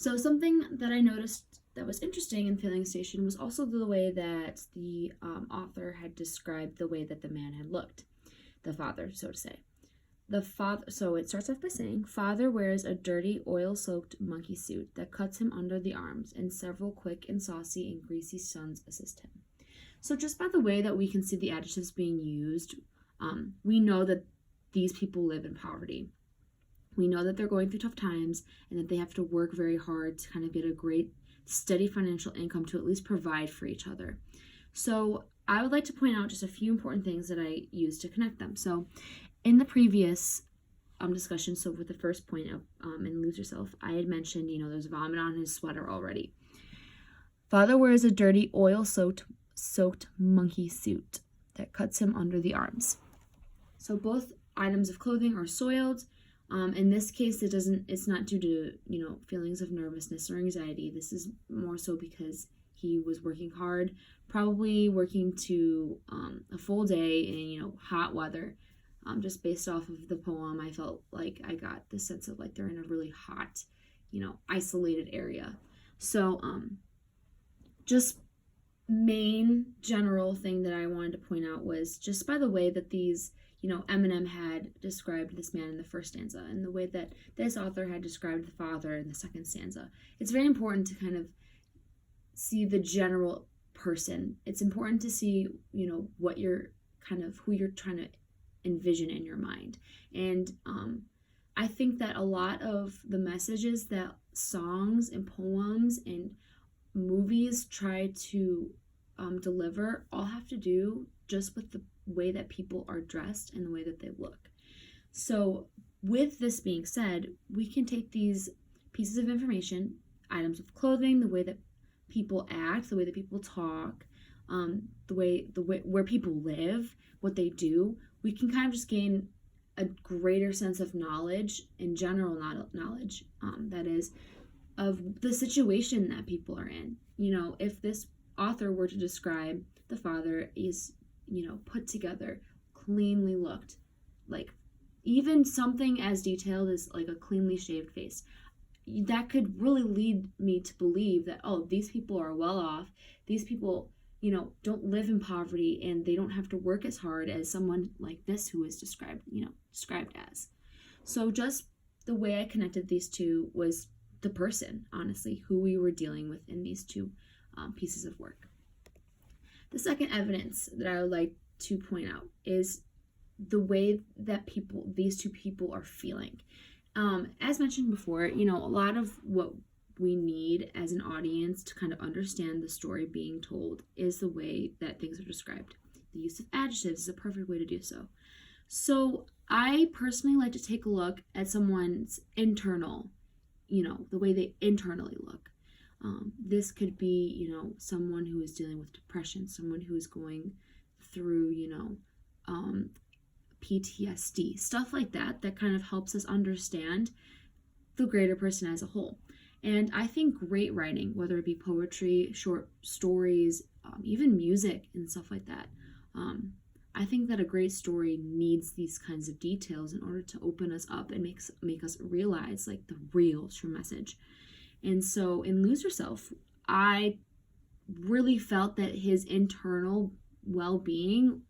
So something that I noticed that was interesting in Filling Station was also the way that the author had described the way that the man had looked, the father, so to say. The father, so it starts off by saying, "Father wears a dirty, oil-soaked monkey suit that cuts him under the arms, and several quick and saucy and greasy sons assist him." So just by the way that we can see the adjectives being used, we know that these people live in poverty. We know that they're going through tough times and that they have to work very hard to kind of get a great, steady financial income to at least provide for each other. So I would like to point out just a few important things that I use to connect them. So in the previous discussion, so with the first point of in Lose Yourself, I had mentioned, there's vomit on his sweater already. Father wears a dirty, oil-soaked monkey suit that cuts him under the arms. So both items of clothing are soiled. In this case, it's not due to, feelings of nervousness or anxiety. This is more so because he was working hard, probably working to a full day in, hot weather. Just based off of the poem, I felt like I got the sense of like they're in a really hot, isolated area. So, just main general thing that I wanted to point out was just by the way that these, Eminem had described this man in the first stanza and the way that this author had described the father in the second stanza. It's very important to kind of see the general person. It's important to see, what you're who you're trying to envision in your mind. And I think that a lot of the messages that songs and poems and movies try to deliver all have to do just with the way that people are dressed and the way that they look. So with this being said, we can take these pieces of information, items of clothing, the way that people act, the way that people talk, the way where people live, what they do. We can kind of just gain a greater sense of knowledge and general knowledge, that is, of the situation that people are in. If this author were to describe the father is, put together, cleanly looked, like even something as detailed as like a cleanly shaved face, that could really lead me to believe that, oh, these people are well off. These people, don't live in poverty and they don't have to work as hard as someone like this who is described as. So just the way I connected these two was the person, honestly, who we were dealing with in these two pieces of work. The second evidence that I would like to point out is the way that these two people are feeling. As mentioned before, a lot of what we need as an audience to kind of understand the story being told is the way that things are described. The use of adjectives is a perfect way to do so. So I personally like to take a look at someone's internal, the way they internally look. This could be, someone who is dealing with depression, someone who is going through, PTSD, stuff like that kind of helps us understand the greater person as a whole. And I think great writing, whether it be poetry, short stories, even music and stuff like that, I think that a great story needs these kinds of details in order to open us up and make us realize like the real true message. And so in Lose Yourself, I really felt that his internal well-being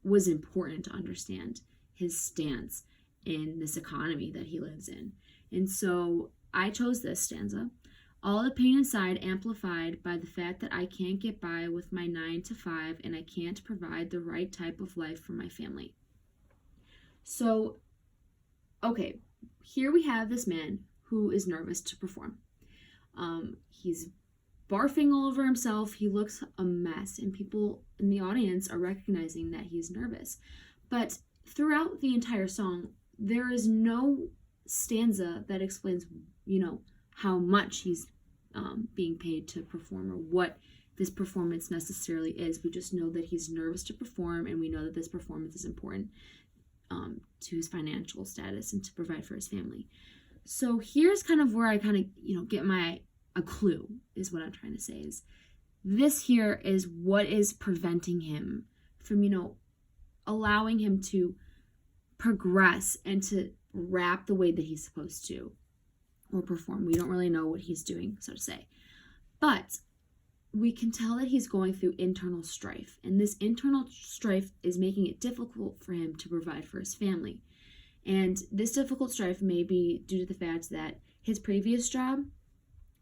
was important to understand his stance in this economy that he lives in. And so I chose this stanza. All the pain inside amplified by the fact that I can't get by with my 9 to 5 and I can't provide the right type of life for my family. So, okay, here we have this man who is nervous to perform. He's barfing all over himself. He looks a mess, and people in the audience are recognizing that he's nervous. But throughout the entire song, there is no stanza that explains, how much he's being paid to perform or what this performance necessarily is. We just know that he's nervous to perform, and we know that this performance is important to his financial status and to provide for his family. So here's kind of where I kind of, get a clue is what I'm trying to say is this here is what is preventing him from, allowing him to progress and to rap the way that he's supposed to. or perform. We don't really know what he's doing, so to say. But we can tell that he's going through internal strife, and this internal strife is making it difficult for him to provide for his family. And this difficult strife may be due to the fact that his previous job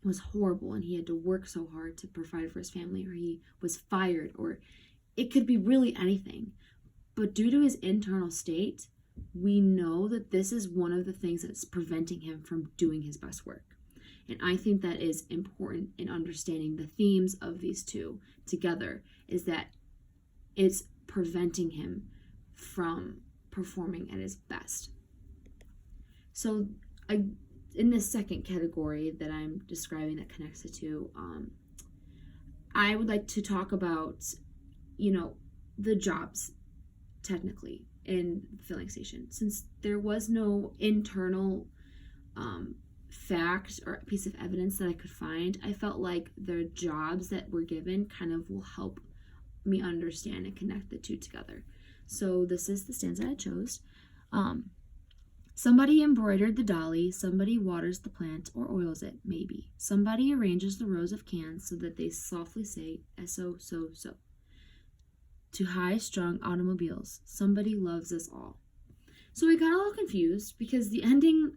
was horrible and he had to work so hard to provide for his family, or he was fired, or it could be really anything. But due to his internal state, we know that this is one of the things that's preventing him from doing his best work. And I think that is important in understanding the themes of these two together, is that it's preventing him from performing at his best. So in this second category that I'm describing that connects the two, I would like to talk about, the jobs technically in the filling station. Since there was no internal fact or piece of evidence that I could find, I felt like the jobs that were given kind of will help me understand and connect the two together. So this is the stanza I chose. Somebody embroidered the dolly, somebody waters the plant or oils it, maybe. Somebody arranges the rows of cans so that they softly say, eso, so, so. To high-strung automobiles, somebody loves us all. So I got a little confused because the ending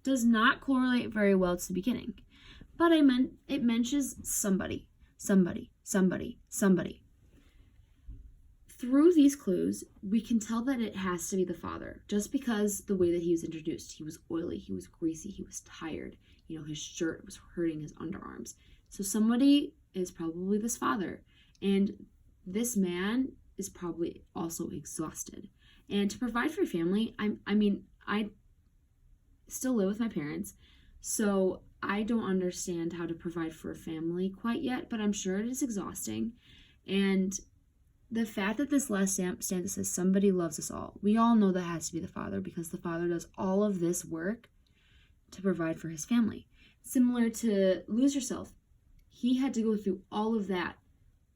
does not correlate very well to the beginning. But it mentions somebody, somebody, somebody, somebody. Through these clues, we can tell that it has to be the father, just because the way that he was introduced. He was oily, he was greasy, he was tired. His shirt was hurting his underarms. So somebody is probably this father. And this man is probably also exhausted. And to provide for your family, I still live with my parents, so I don't understand how to provide for a family quite yet, but I'm sure it is exhausting. And the fact that this last stanza says somebody loves us all, we all know that has to be the father, because the father does all of this work to provide for his family. Similar to Lose Yourself, he had to go through all of that,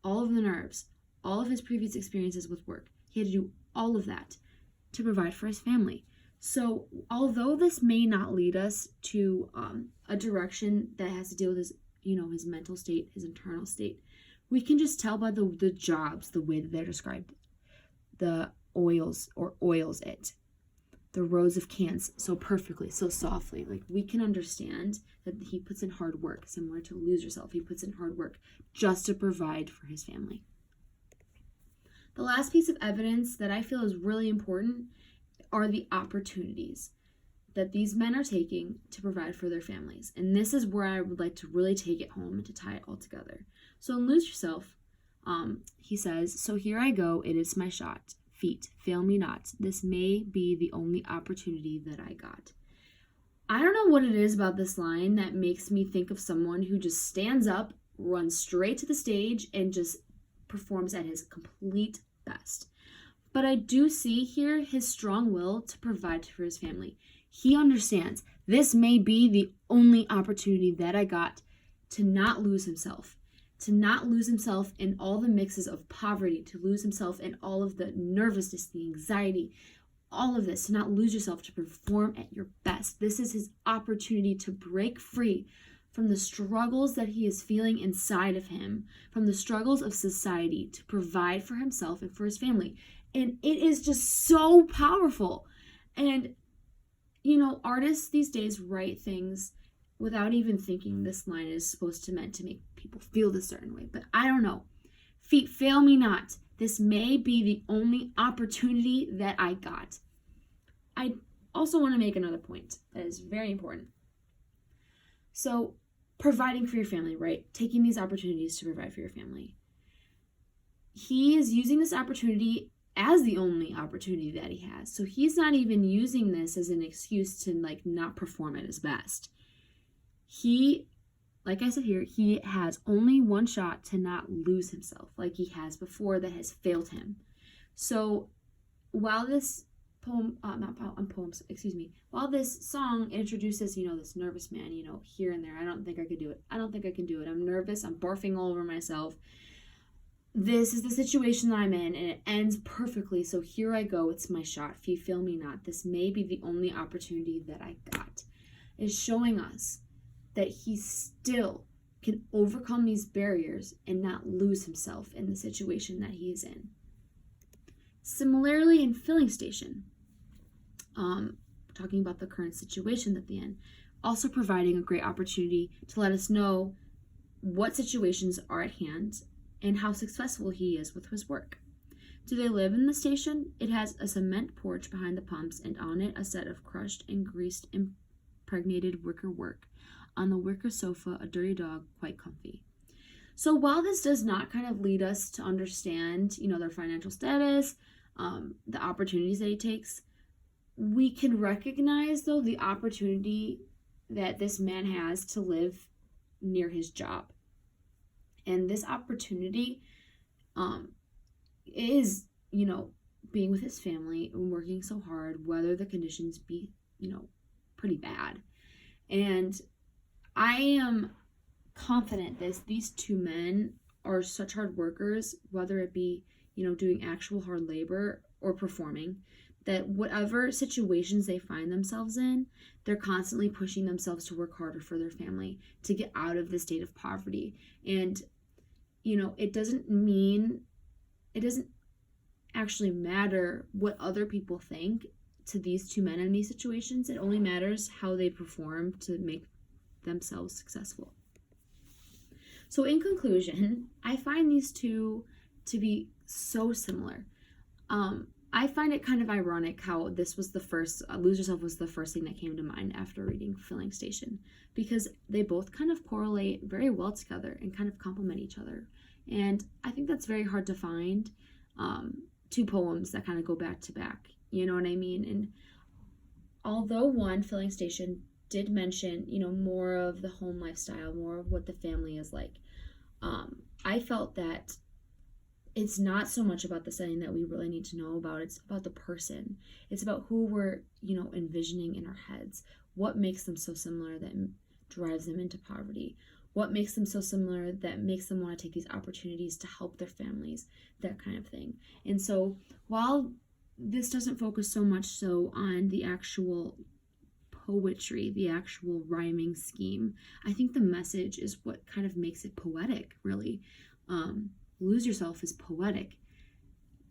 all of the nerves, all of his previous experiences with work. He had to do all of that to provide for his family. So although this may not lead us to a direction that has to deal with his, his mental state, his internal state, we can just tell by the jobs, the way that they're described. The oils or oils it. The rows of cans so perfectly, so softly. Like, we can understand that he puts in hard work, similar to Lose Yourself. He puts in hard work just to provide for his family. The last piece of evidence that I feel is really important are the opportunities that these men are taking to provide for their families. And this is where I would like to really take it home and to tie it all together. So in Lose Yourself, he says, so here I go, it is my shot. Feet, fail me not. This may be the only opportunity that I got. I don't know what it is about this line that makes me think of someone who just stands up, runs straight to the stage, and just performs at his complete best. But I do see here his strong will to provide for his family. He understands this may be the only opportunity that I got to not lose himself. To not lose himself in all the mixes of poverty, to lose himself in all of the nervousness, the anxiety, all of this, to not lose yourself, to perform at your best. This is his opportunity to break free from the struggles that he is feeling inside of him, from the struggles of society, to provide for himself and for his family. And it is just so powerful. And, artists these days write things without even thinking this line is meant to make people feel this certain way. But I don't know. Feet, fail me not. This may be the only opportunity that I got. I also want to make another point that is very important. So, providing for your family, right? Taking these opportunities to provide for your family. He is using this opportunity as the only opportunity that he has. So he's not even using this as an excuse to not perform at his best. He, like I said here, he has only one shot to not lose himself like he has before that has failed him. So while this while this song introduces, this nervous man, here and there, I don't think I could do it. I don't think I can do it. I'm nervous. I'm barfing all over myself. This is the situation that I'm in, and it ends perfectly. So here I go. It's my shot. Feet, fail me not. This may be the only opportunity that I got. is showing us that he still can overcome these barriers and not lose himself in the situation that he is in. Similarly, in Filling Station, talking about the current situation that they're in, also providing a great opportunity to let us know what situations are at hand and how successful he is with his work. Do they live in the station? It has a cement porch behind the pumps, and on it a set of crushed and greased impregnated wicker work. On the wicker sofa, a dirty dog, quite comfy. So while this does not kind of lead us to understand, their financial status, the opportunities that he takes, we can recognize, though, the opportunity that this man has to live near his job. And this opportunity is, being with his family and working so hard, whether the conditions be, pretty bad. And I am confident that these two men are such hard workers, whether it be, doing actual hard labor or performing, that whatever situations they find themselves in, they're constantly pushing themselves to work harder for their family, to get out of the state of poverty. And, it doesn't actually matter what other people think to these two men in these situations. It only matters how they perform to make themselves successful. So in conclusion, I find these two to be so similar. I find it kind of ironic how this was the first, Lose Yourself was the first thing that came to mind after reading Filling Station, because they both kind of correlate very well together and kind of complement each other. And I think that's very hard to find, two poems that kind of go back to back, you know what I mean? And although one, Filling Station, did mention, more of the home lifestyle, more of what the family is like, I felt that it's not so much about the setting that we really need to know about. It's about the person. It's about who we're, envisioning in our heads. What makes them so similar that drives them into poverty? What makes them so similar that makes them want to take these opportunities to help their families, that kind of thing. And so while this doesn't focus so much so on the actual poetry, the actual rhyming scheme, I think the message is what kind of makes it poetic, really. Lose Yourself is poetic.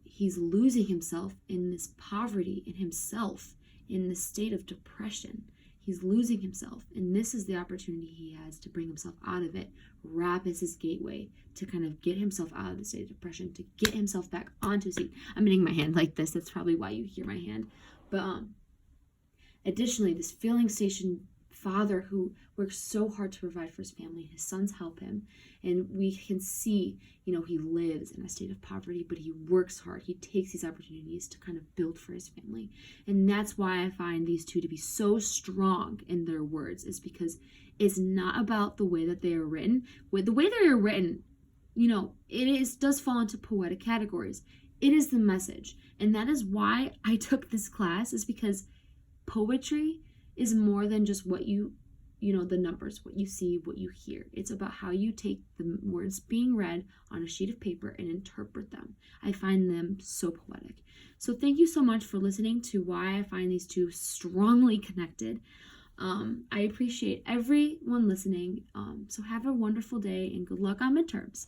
He's losing himself in this poverty, in himself, in this state of depression. He's losing himself, and this is the opportunity he has to bring himself out of it. Rap is his gateway to kind of get himself out of the state of depression, to get himself back onto his feet. I'm hitting my hand like this. That's probably why you hear my hand. But additionally, this Filling Station father who works so hard to provide for his family, his sons help him, and we can see, he lives in a state of poverty, but he works hard. He takes these opportunities to kind of build for his family. And that's why I find these two to be so strong in their words, is because it's not about the way that they are written. With the way they are written, does fall into poetic categories. It is the message. And that is why I took this class, is because poetry is more than just what the numbers, what you see, what you hear. It's about how you take the words being read on a sheet of paper and interpret them. I find them so poetic. So thank you so much for listening to why I find these two strongly connected. I appreciate everyone listening. So have a wonderful day and good luck on midterms.